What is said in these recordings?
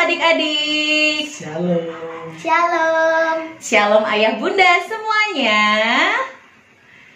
adik-adik. Shalom. Shalom. Shalom ayah bunda semuanya.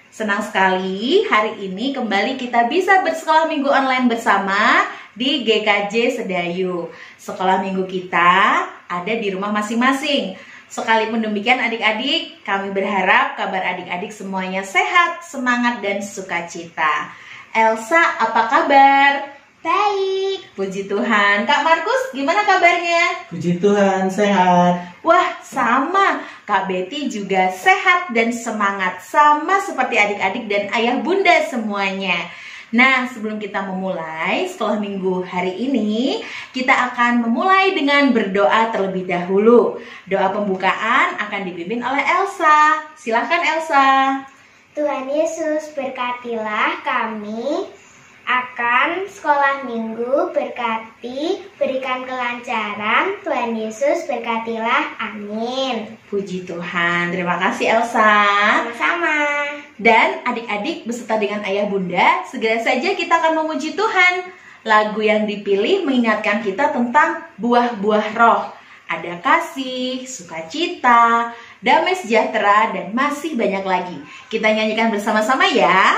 Senang sekali hari ini kembali kita bisa bersekolah minggu online bersama di GKJ Sedayu. Sekolah minggu kita ada di rumah masing-masing. Sekalipun demikian adik-adik, kami berharap kabar adik-adik semuanya sehat, semangat, dan sukacita. Elsa, apa kabar? Baik. Puji Tuhan. Kak Markus, gimana kabarnya? Puji Tuhan, sehat. Wah, sama. Kak Betty juga sehat dan semangat. Sama seperti adik-adik dan ayah bunda semuanya. Nah, sebelum kita memulai sekolah minggu hari ini, kita akan memulai dengan berdoa terlebih dahulu. Doa pembukaan akan dipimpin oleh Elsa. Silahkan Elsa. Tuhan Yesus, berkatilah kami akan sekolah minggu, berkati, berikan kelancaran. Tuhan Yesus berkatilah, amin. Puji Tuhan. Terima kasih Elsa. Sama-sama. Dan adik-adik beserta dengan ayah bunda, segera saja kita akan memuji Tuhan. Lagu yang dipilih mengingatkan kita tentang buah-buah roh. Ada kasih, sukacita, damai sejahtera, dan masih banyak lagi. Kita nyanyikan bersama-sama ya.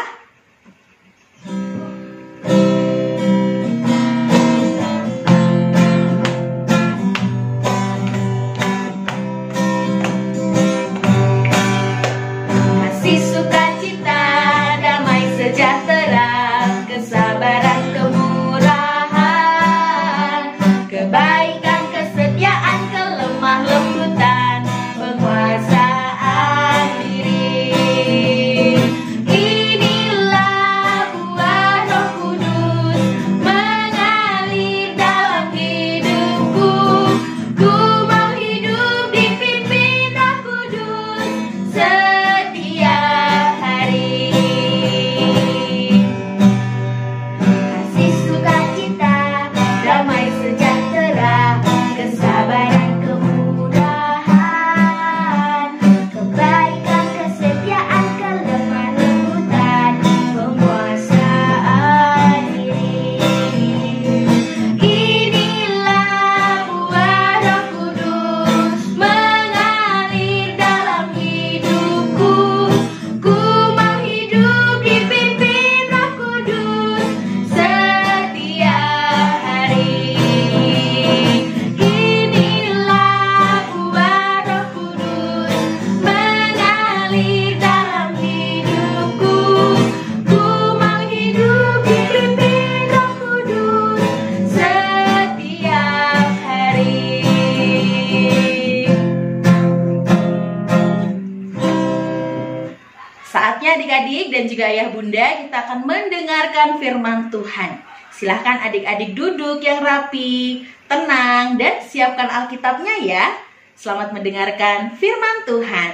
Saatnya adik-adik dan juga ayah bunda kita akan mendengarkan firman Tuhan. Silahkan adik-adik duduk yang rapi, tenang, dan siapkan Alkitabnya ya. Selamat mendengarkan firman Tuhan.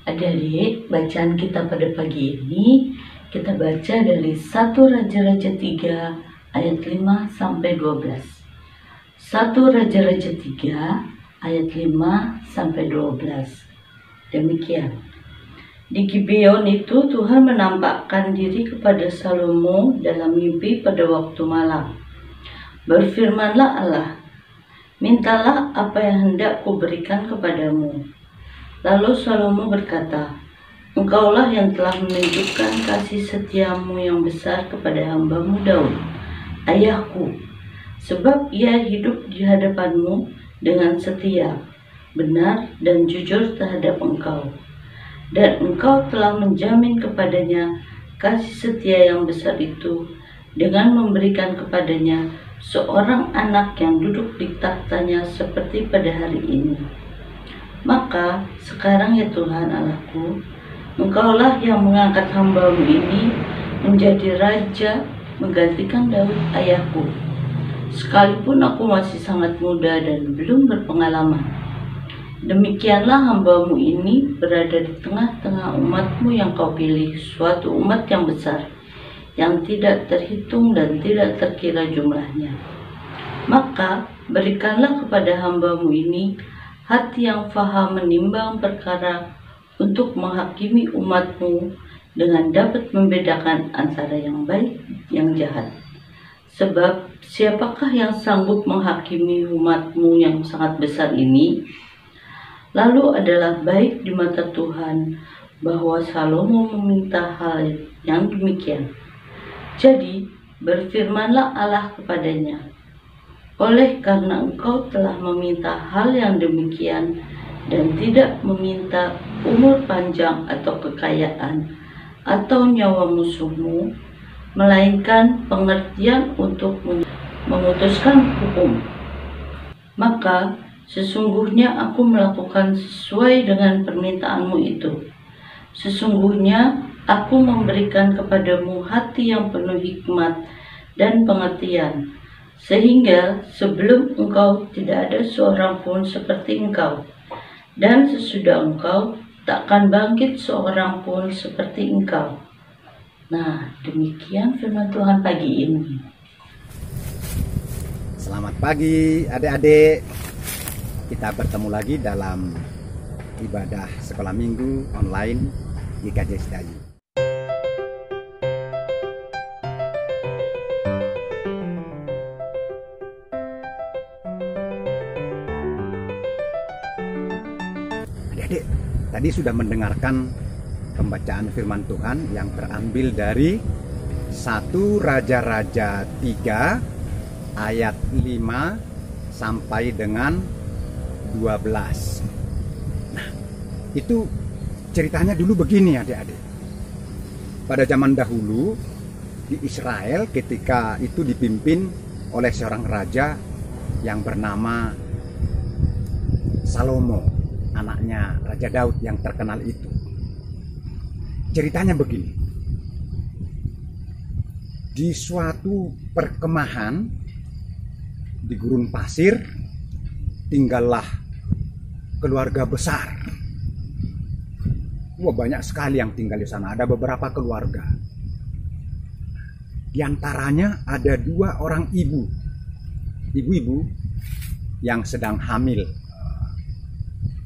Adik-adik, bacaan kita pada pagi ini kita baca dari 1 Raja-Raja 3 ayat 5 sampai 12. 1 Raja-Raja 3 ayat 5 sampai 12. Demikian. Di Gibeon itu Tuhan menampakkan diri kepada Salomo dalam mimpi pada waktu malam. Berfirmanlah Allah, mintalah apa yang hendak kuberikan kepadamu. Lalu Salomo berkata, Engkaulah yang telah menunjukkan kasih setiamu yang besar kepada hambamu Daud, ayahku, sebab ia hidup di hadapanmu dengan setia, benar dan jujur terhadap engkau. Dan engkau telah menjamin kepadanya kasih setia yang besar itu dengan memberikan kepadanya seorang anak yang duduk di tahtanya seperti pada hari ini. Maka sekarang ya Tuhan Allahku, Engkaulah yang mengangkat hamba-Mu ini menjadi raja menggantikan Daud ayahku. Sekalipun aku masih sangat muda dan belum berpengalaman. Demikianlah hamba-Mu ini berada di tengah-tengah umat-Mu yang Kau pilih, suatu umat yang besar, yang tidak terhitung dan tidak terkira jumlahnya. Maka berikanlah kepada hamba-Mu ini hati yang faham menimbang perkara untuk menghakimi umat-Mu dengan dapat membedakan antara yang baik yang jahat. Sebab siapakah yang sanggup menghakimi umat-Mu yang sangat besar ini? Lalu adalah baik di mata Tuhan bahwa Salomo meminta hal yang demikian. Jadi berfirmanlah Allah kepadanya, oleh karena engkau telah meminta hal yang demikian dan tidak meminta umur panjang atau kekayaan atau nyawa musuhmu, melainkan pengertian untuk memutuskan hukum, maka sesungguhnya aku melakukan sesuai dengan permintaanmu itu. Sesungguhnya aku memberikan kepadamu hati yang penuh hikmat dan pengertian, sehingga sebelum engkau tidak ada seorang pun seperti engkau, dan sesudah engkau takkan bangkit seorang pun seperti engkau. Nah, demikian firman Tuhan pagi ini. Selamat pagi adik-adik. Kita bertemu lagi dalam ibadah sekolah minggu online GKJ Sedayu. Adik-adik, tadi sudah mendengarkan pembacaan firman Tuhan yang terambil dari 1 Raja-Raja 3 ayat 5 sampai dengan 12. Nah, itu ceritanya dulu begini adik-adik. Pada zaman dahulu di Israel ketika itu dipimpin oleh seorang raja yang bernama Salomo, anaknya Raja Daud yang terkenal itu. Ceritanya begini. Di suatu perkemahan di gurun pasir tinggallah keluarga besar. Wah, banyak sekali yang tinggal di sana. Ada beberapa keluarga. Di antaranya ada 2 orang ibu-ibu yang sedang hamil.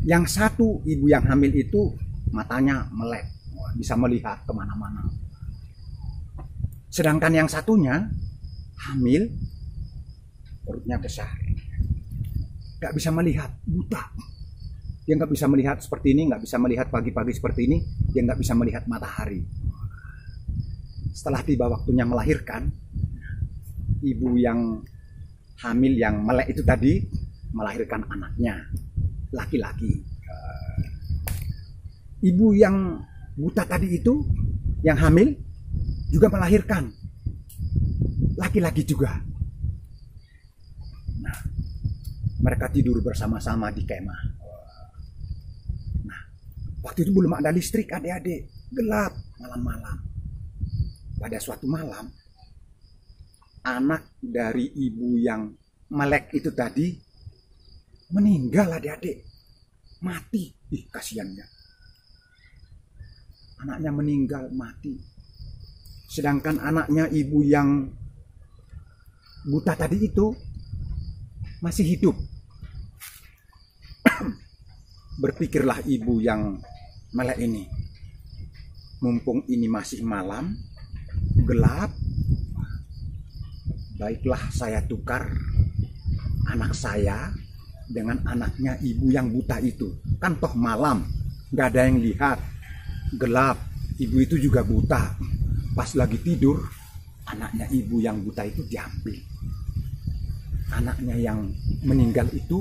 Yang satu ibu yang hamil itu matanya melek, bisa melihat kemana-mana. Sedangkan yang satunya hamil, perutnya besar, gak bisa melihat, buta. Dia nggak bisa melihat seperti ini, nggak bisa melihat pagi-pagi seperti ini, dia nggak bisa melihat matahari. Setelah tiba waktunya melahirkan, ibu yang hamil yang melek itu tadi melahirkan anaknya, laki-laki. Ibu yang buta tadi itu, yang hamil, juga melahirkan laki-laki juga. Nah, mereka tidur bersama-sama di kemah. Waktu itu belum ada listrik adik-adik, gelap malam-malam. Pada suatu malam, anak dari ibu yang melek itu tadi meninggal adik-adik, mati. Ih, kasihannya. Anaknya meninggal, mati. Sedangkan anaknya ibu yang buta tadi itu masih hidup. Berpikirlah ibu yang melek ini, mumpung ini masih malam, gelap, baiklah saya tukar anak saya dengan anaknya ibu yang buta itu. Kan toh malam, gak ada yang lihat, gelap, ibu itu juga buta. Pas lagi tidur, anaknya ibu yang buta itu diambil. Anaknya yang meninggal itu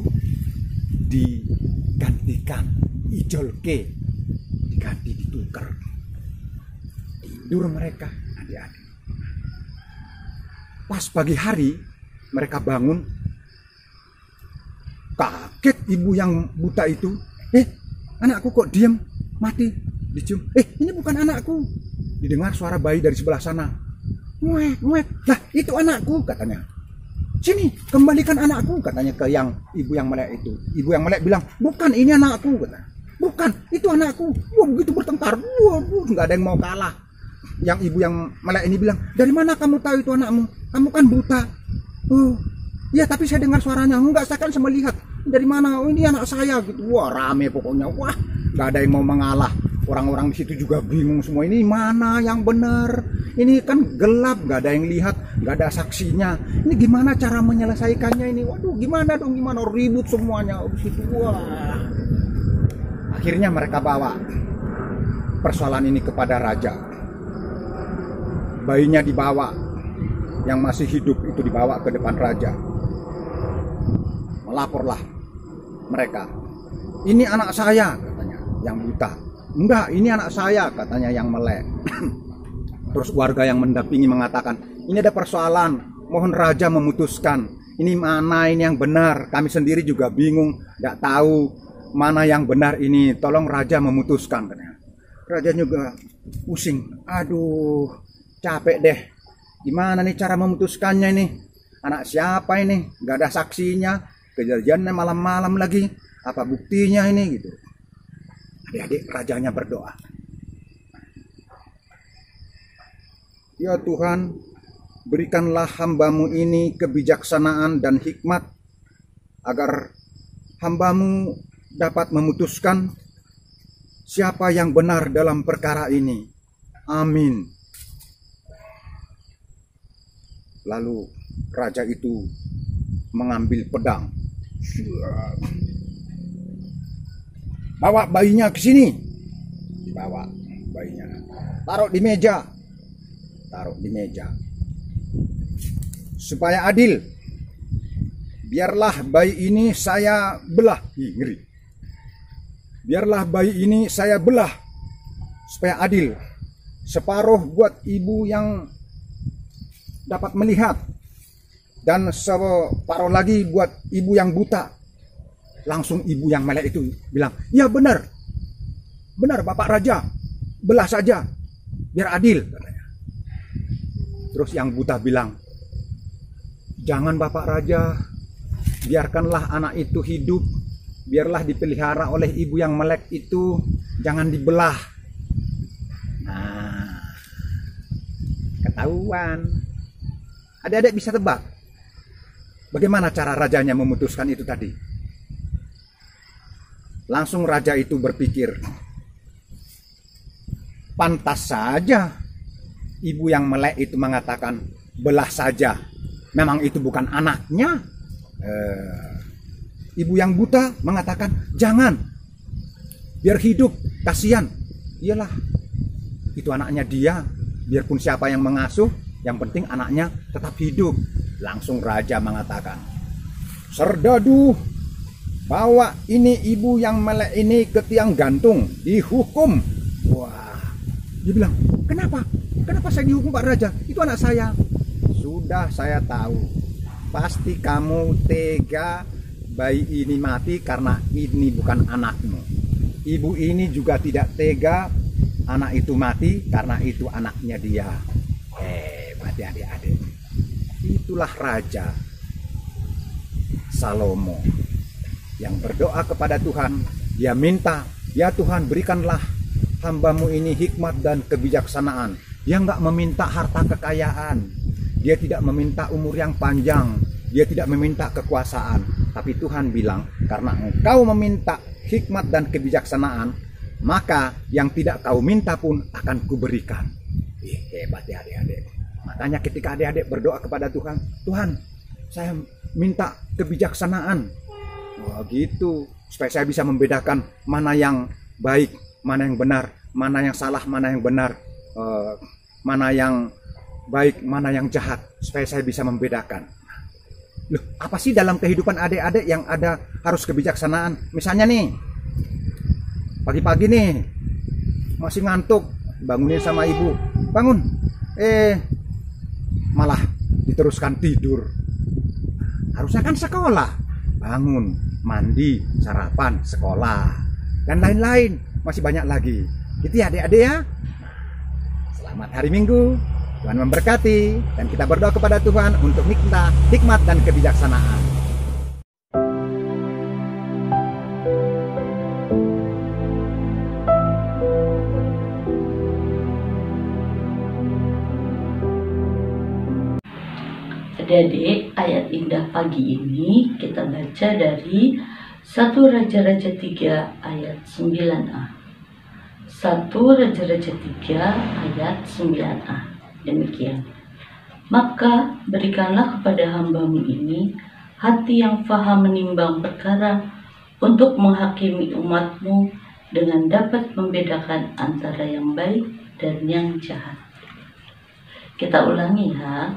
digantikan, ijolke, diganti, ditukar. Tidur mereka adik-adik. Pas pagi hari mereka bangun, kaget ibu yang buta itu. Anakku kok diam, mati, dicium. Ini bukan anakku. Didengar suara bayi dari sebelah sana. Nguek, nguek. Lah, itu anakku, katanya. Sini, kembalikan anakku, katanya ke yang ibu yang melek itu. Ibu yang melek bilang, bukan, ini anakku, katanya. Bukan, itu anakku. Wah, begitu bertengkar. Wah, nggak ada yang mau kalah. Yang ibu yang melek ini bilang, dari mana kamu tahu itu anakmu? Kamu kan buta. Oh, Iya, tapi saya dengar suaranya. Enggak, saya kan sama lihat. Dari mana? Oh, ini anak saya gitu. Wah, rame pokoknya. Wah, nggak ada yang mau mengalah. Orang-orang di situ juga bingung semua. Ini mana yang benar? Ini kan gelap, nggak ada yang lihat, nggak ada saksinya. Ini gimana cara menyelesaikannya ini? Waduh, gimana dong? Gimana? Ribut semuanya di situ. Wah. Akhirnya mereka bawa persoalan ini kepada raja. Bayinya dibawa, yang masih hidup itu dibawa ke depan raja. Melaporlah mereka. Ini anak saya, katanya, yang buta. Enggak, ini anak saya, katanya, yang melek. Terus warga yang mendampingi mengatakan, ini ada persoalan, mohon raja memutuskan. Ini mana ini yang benar? Kami sendiri juga bingung, nggak tahu mana yang benar ini. Tolong raja memutuskan, katanya. Raja juga pusing. Aduh, capek deh. Gimana nih cara memutuskannya ini? Anak siapa ini? Nggak ada saksinya. Kejadiannya malam-malam lagi. Apa buktinya ini gitu? Adik-adik, rajanya berdoa. Ya Tuhan, berikanlah hamba-Mu ini kebijaksanaan dan hikmat agar hamba-Mu dapat memutuskan siapa yang benar dalam perkara ini. Amin. Lalu raja itu mengambil pedang. Bawa bayinya ke sini. Dibawa bayinya. Taruh di meja. Taruh di meja. Supaya adil. Biarlah bayi ini saya belah. Ngeri. Biarlah bayi ini saya belah. Supaya adil. Separuh buat ibu yang dapat melihat. Dan separuh lagi buat ibu yang buta. Langsung ibu yang melek itu bilang, ya benar. Benar Bapak Raja. Belah saja. Biar adil, katanya. Terus yang buta bilang, jangan Bapak Raja. Biarkanlah anak itu hidup. Biarlah dipelihara oleh ibu yang melek itu. Jangan dibelah. Nah, ketahuan. Adik-adik bisa tebak bagaimana cara rajanya memutuskan itu tadi? Langsung raja itu berpikir, pantas saja ibu yang melek itu mengatakan belah saja. Memang itu bukan anaknya. Ibu yang buta mengatakan jangan, biar hidup, kasihan. Iyalah, itu anaknya dia. Biarpun siapa yang mengasuh, yang penting anaknya tetap hidup. Langsung raja mengatakan, Serdadu, bawa ini ibu yang melek ini ke tiang gantung, dihukum. Wah, dia bilang, kenapa? Kenapa saya dihukum Pak Raja? Itu anak saya. Sudah saya tahu. Pasti kamu tega bayi ini mati karena ini bukan anakmu. Ibu ini juga tidak tega anak itu mati karena itu anaknya dia. Mati adik-adik. Itulah Raja Salomo yang berdoa kepada Tuhan. Dia minta, ya Tuhan berikanlah hamba-Mu ini hikmat dan kebijaksanaan. Dia nggak meminta harta kekayaan. Dia tidak meminta umur yang panjang. Dia tidak meminta kekuasaan. Tapi Tuhan bilang, karena engkau meminta hikmat dan kebijaksanaan, maka yang tidak kau minta pun akan kuberikan. Hebat ya adik-adik. Makanya ketika adik-adik berdoa kepada Tuhan, Tuhan saya minta kebijaksanaan. Wah gitu, supaya saya bisa membedakan mana yang baik, mana yang benar, mana yang salah, mana yang benar, mana yang baik, mana yang jahat, supaya saya bisa membedakan. Loh, apa sih dalam kehidupan adik-adik yang ada harus kebijaksanaan? Misalnya nih, pagi-pagi nih, masih ngantuk, bangunin sama ibu, bangun, malah diteruskan tidur. Harusnya kan sekolah, bangun, mandi, sarapan, sekolah, dan lain-lain, masih banyak lagi. Gitu ya adik-adik ya. Selamat hari Minggu. Tuhan memberkati, dan kita berdoa kepada Tuhan untuk minta hikmat dan kebijaksanaan. Adik-adik, ayat indah pagi ini kita baca dari 1 Raja-Raja 3 ayat 9a. 1 Raja-Raja 3 ayat 9a. Demikian. Maka berikanlah kepada hambamu ini hati yang faham menimbang perkara untuk menghakimi umatmu dengan dapat membedakan antara yang baik dan yang jahat. Kita ulangi ya.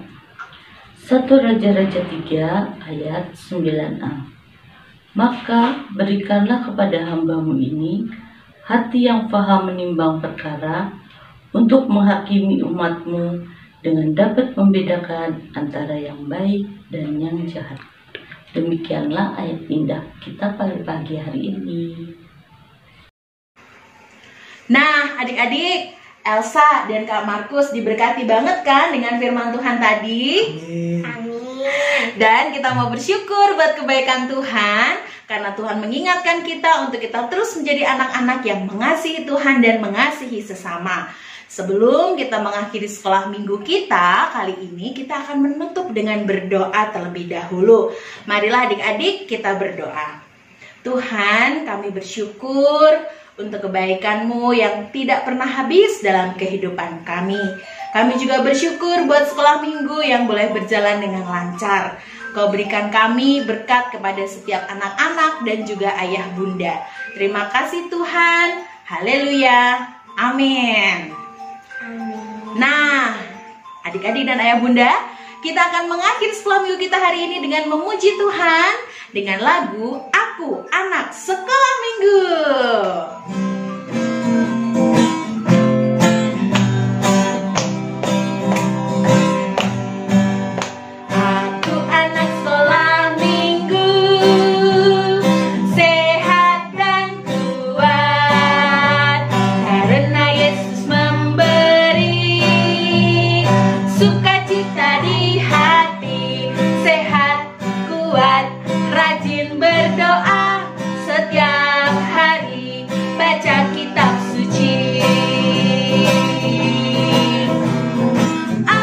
1 Raja-Raja 3 ayat 9a. Maka berikanlah kepada hambamu ini hati yang faham menimbang perkara untuk menghakimi umatmu dengan dapat membedakan antara yang baik dan yang jahat. Demikianlah ayat indah kita pada pagi hari ini. Nah, adik-adik, Elsa dan Kak Markus diberkati banget kan dengan firman Tuhan tadi? Amin. Dan kita mau bersyukur buat kebaikan Tuhan, karena Tuhan mengingatkan kita untuk kita terus menjadi anak-anak yang mengasihi Tuhan dan mengasihi sesama. Sebelum kita mengakhiri sekolah minggu kita, kali ini kita akan menutup dengan berdoa terlebih dahulu. Marilah adik-adik kita berdoa. Tuhan, kami bersyukur untuk kebaikan-Mu yang tidak pernah habis dalam kehidupan kami. Kami juga bersyukur buat sekolah minggu yang boleh berjalan dengan lancar. Kau berikan kami berkat kepada setiap anak-anak dan juga ayah bunda. Terima kasih Tuhan. Haleluya. Amin. Nah, adik-adik dan ayah bunda, kita akan mengakhiri sekolah minggu kita hari ini dengan memuji Tuhan dengan lagu Aku Anak Sekolah Minggu. Aku anak sekolah minggu, sehat dan kuat, karena Yesus memberi sukacita di hati, sehat, kuat, rajin berdoa setiap hari, baca kitab suci. A,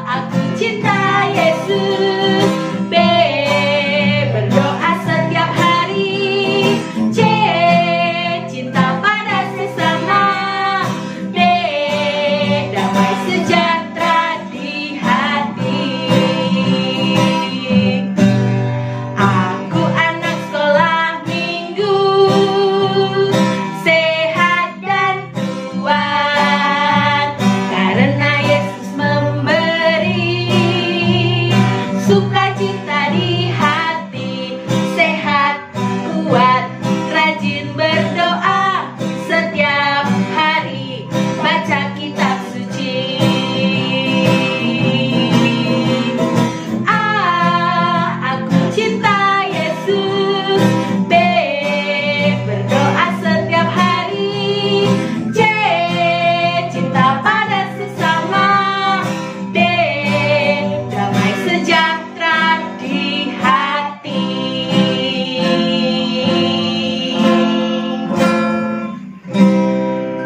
aku cinta Yesus. B, berdoa setiap hari. C, cinta pada sesama. D, damai sejahtera di hati. Aku anak sekolah minggu, sehat dan kuat, karena Yesus memberi sukacita di hati, sehat, kuat, rajin berdoa setiap hari, baca kitab suci. A, aku cinta Yesus. B, berdoa setiap hari. C, cinta pada sesama. D, damai sejahtera di hati.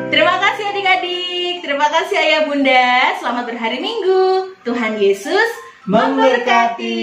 Terima kasih adik-adik, terima kasih ayah bunda. Selamat berhari Minggu. Tuhan Yesus Memberkati.